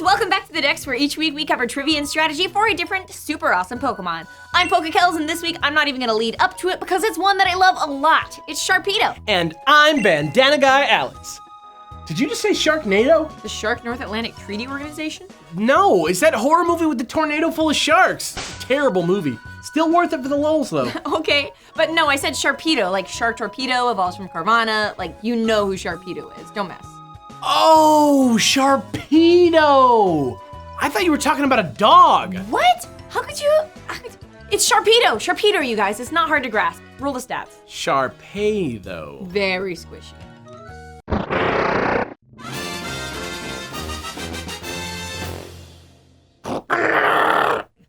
welcome back to the Dex, where each week we cover trivia and strategy for a different super awesome Pokemon. I'm Pokekells, and this week I'm not even gonna lead up to it because it's one that I love a lot. It's Sharpedo. And I'm Bandana Guy Alex. Did you just say Sharknado? The Shark North Atlantic Treaty Organization? No, it's that horror movie with the tornado full of sharks. It's a terrible movie. Still worth it for the lulz though. Okay, but no, I said Sharpedo, like Shark Torpedo evolves from Carvana, like you know who Sharpedo is, don't mess. Oh, Sharpedo! I thought you were talking about a dog. What? It's Sharpedo! Sharpedo, you guys, it's not hard to grasp. Roll the stats. Sharpedo. Very squishy.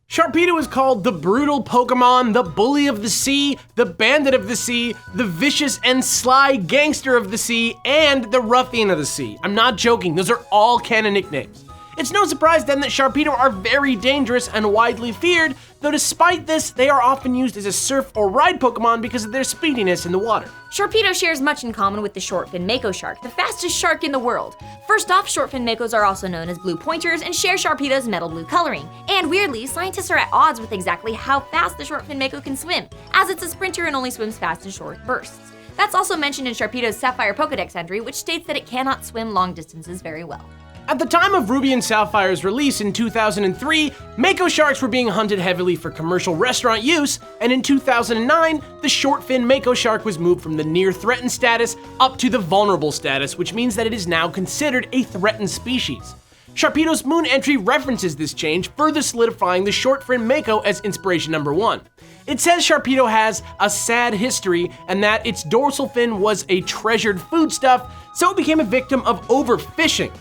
Sharpedo is called the brutal Pokemon, the bully of the sea, the bandit of the sea, the vicious and sly gangster of the sea, and the ruffian of the sea. I'm not joking, those are all canon nicknames. It's no surprise then that Sharpedo are very dangerous and widely feared, though despite this, they are often used as a surf or ride Pokemon because of their speediness in the water. Sharpedo shares much in common with the short-fin mako shark, the fastest shark in the world. First off, short-fin makos are also known as blue pointers and share Sharpedo's metal blue coloring. And weirdly, scientists are at odds with exactly how fast the short-fin mako can swim, as it's a sprinter and only swims fast in short bursts. That's also mentioned in Sharpedo's Sapphire Pokedex entry, which states that it cannot swim long distances very well. At the time of Ruby and Sapphire's release in 2003, mako sharks were being hunted heavily for commercial restaurant use, and in 2009, the short-fin mako shark was moved from the near-threatened status up to the vulnerable status, which means that it is now considered a threatened species. Sharpedo's Moon entry references this change, further solidifying the short-fin mako as inspiration number 1. It says Sharpedo has a sad history and that its dorsal fin was a treasured foodstuff, so it became a victim of overfishing.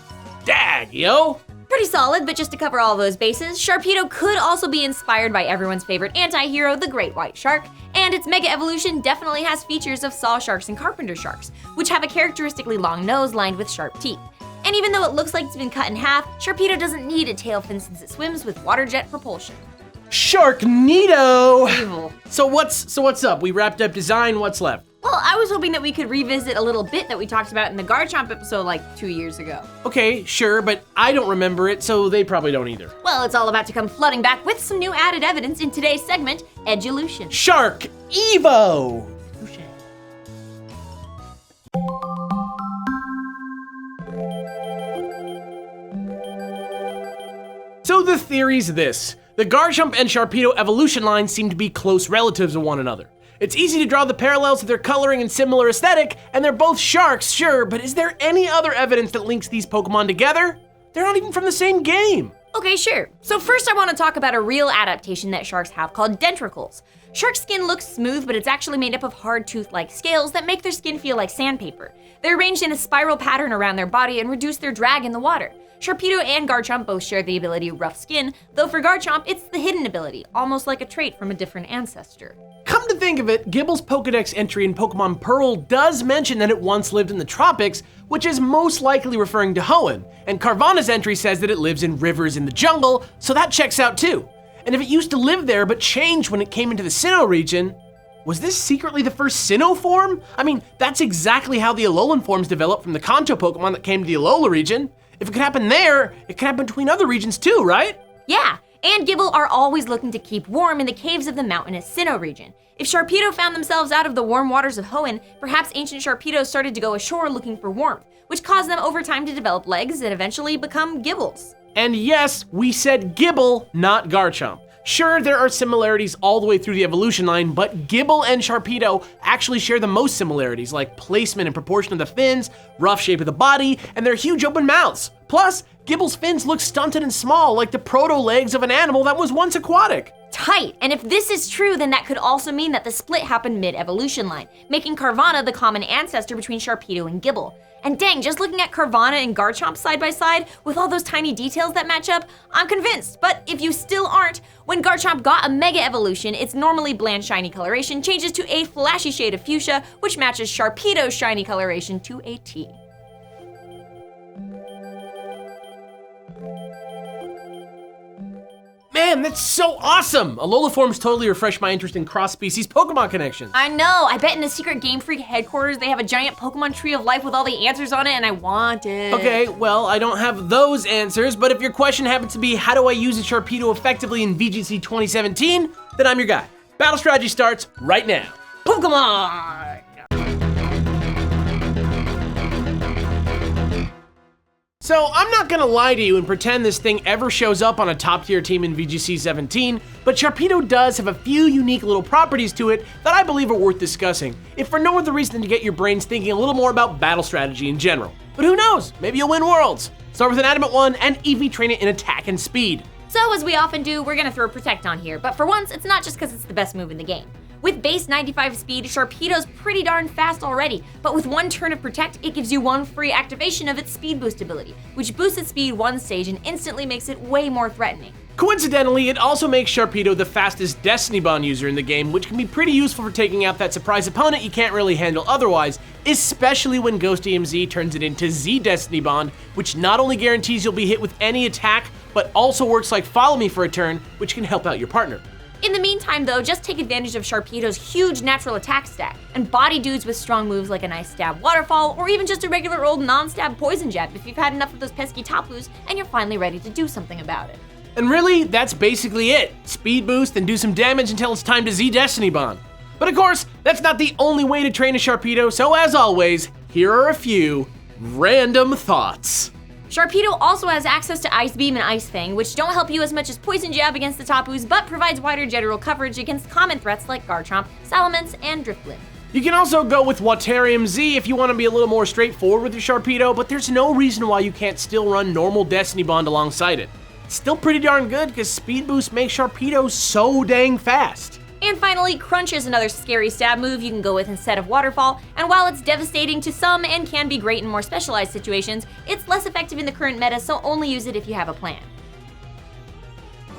Dag, yo! Pretty solid, but just to cover all those bases, Sharpedo could also be inspired by everyone's favorite anti-hero, the Great White Shark, and its Mega Evolution definitely has features of saw sharks and carpenter sharks, which have a characteristically long nose lined with sharp teeth. And even though it looks like it's been cut in half, Sharpedo doesn't need a tail fin since it swims with water jet propulsion. Sharknado! Evil. So what's up? We wrapped up design, what's left? Well, I was hoping that we could revisit a little bit that we talked about in the Garchomp episode like 2 years ago. Okay, sure, but I don't remember it, so they probably don't either. Well, it's all about to come flooding back with some new added evidence in today's segment, Edgelution. Shark Evo! So the theory's this. The Garchomp and Sharpedo evolution lines seem to be close relatives of one another. It's easy to draw the parallels to their coloring and similar aesthetic, and they're both sharks, sure, but is there any other evidence that links these Pokemon together? They're not even from the same game. Okay, sure. So first I want to talk about a real adaptation that sharks have called dentricles. Shark skin looks smooth, but it's actually made up of hard tooth-like scales that make their skin feel like sandpaper. They're arranged in a spiral pattern around their body and reduce their drag in the water. Sharpedo and Garchomp both share the ability rough skin, though for Garchomp, it's the hidden ability, almost like a trait from a different ancestor. Come to think of it, Gible's Pokedex entry in Pokemon Pearl does mention that it once lived in the tropics, which is most likely referring to Hoenn, and Carvana's entry says that it lives in rivers in the jungle, so that checks out too. And if it used to live there but changed when it came into the Sinnoh region, was this secretly the first Sinnoh Form? I mean, that's exactly how the Alolan forms developed from the Kanto Pokemon that came to the Alola region. If it could happen there, it could happen between other regions too, right? Yeah, and Gible are always looking to keep warm in the caves of the mountainous Sinnoh region. If Sharpedo found themselves out of the warm waters of Hoenn, perhaps ancient Sharpedos started to go ashore looking for warmth, which caused them over time to develop legs and eventually become Gibles. And yes, we said Gible, not Garchomp. Sure, there are similarities all the way through the evolution line, but Gible and Sharpedo actually share the most similarities, like placement and proportion of the fins, rough shape of the body, and their huge open mouths. Plus, Gible's fins look stunted and small, like the proto-legs of an animal that was once aquatic. Tight, and if this is true, then that could also mean that the split happened mid-evolution line, making Carvana the common ancestor between Sharpedo and Gible. And dang, just looking at Carvana and Garchomp side by side, with all those tiny details that match up, I'm convinced. But if you still aren't, when Garchomp got a Mega Evolution, its normally bland shiny coloration changes to a flashy shade of fuchsia, which matches Sharpedo's shiny coloration to a T. Man, Man, that's so awesome! Alola Forms totally refreshed my interest in cross-species Pokemon connections. I know, I bet in the secret Game Freak headquarters they have a giant Pokemon tree of life with all the answers on it, and I want it. Okay, well, I don't have those answers, but if your question happens to be how do I use a Sharpedo effectively in VGC 2017, then I'm your guy. Battle strategy starts right now. Pokemon! So I'm not gonna lie to you and pretend this thing ever shows up on a top tier team in VGC 17, but Sharpedo does have a few unique little properties to it that I believe are worth discussing, if for no other reason than to get your brains thinking a little more about battle strategy in general. But who knows, maybe you'll win Worlds. Start with an Adamant 1 and EV train it in attack and speed. So as we often do, we're gonna throw Protect on here, but for once, it's not just because it's the best move in the game. With base 95 speed, Sharpedo's pretty darn fast already, but with one turn of Protect, it gives you one free activation of its speed boost ability, which boosts its speed one stage and instantly makes it way more threatening. Coincidentally, it also makes Sharpedo the fastest Destiny Bond user in the game, which can be pretty useful for taking out that surprise opponent you can't really handle otherwise, especially when Ghost EMZ turns it into Z Destiny Bond, which not only guarantees you'll be hit with any attack, but also works like Follow Me for a turn, which can help out your partner. In the meantime though, just take advantage of Sharpedo's huge natural attack stack, and body dudes with strong moves like a nice stab waterfall, or even just a regular old non-stab poison jab if you've had enough of those pesky Tapus and you're finally ready to do something about it. And really, that's basically it. Speed boost and do some damage until it's time to Z Destiny Bond. But of course, that's not the only way to train a Sharpedo, so as always, here are a few random thoughts. Sharpedo also has access to Ice Beam and Ice Fang, which don't help you as much as Poison Jab against the Tapus, but provides wider general coverage against common threats like Garchomp, Salamence, and Drifblim. You can also go with Waterium Z if you want to be a little more straightforward with your Sharpedo, but there's no reason why you can't still run normal Destiny Bond alongside it. It's still pretty darn good because Speed Boost makes Sharpedo so dang fast. And finally, Crunch is another scary stab move you can go with instead of Waterfall, and while it's devastating to some and can be great in more specialized situations, it's less effective in the current meta, so only use it if you have a plan.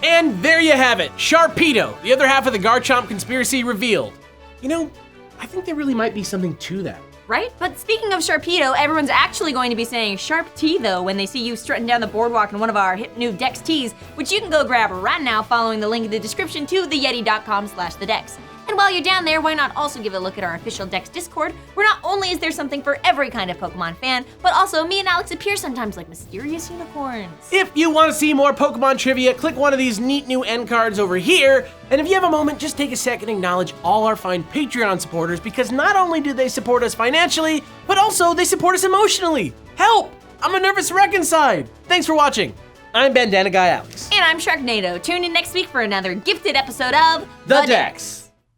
And there you have it, Sharpedo, the other half of the Garchomp conspiracy revealed. You know, I think there really might be something to that. Right? But speaking of Sharpedo, everyone's actually going to be saying Sharp T though when they see you strutting down the boardwalk in one of our hip new Dex tees, which you can go grab right now following the link in the description to theyeti.com/thedex. And while you're down there, why not also give a look at our official Dex Discord, where not only is there something for every kind of Pokemon fan, but also me and Alex appear sometimes like mysterious unicorns. If you want to see more Pokemon trivia, click one of these neat new end cards over here. And if you have a moment, just take a second to acknowledge all our fine Patreon supporters, because not only do they support us financially, but also they support us emotionally. Help! I'm a nervous wreck inside. Thanks for watching. I'm Bandana Guy Alex. And I'm Sharknado. Tune in next week for another gifted episode of The Dex.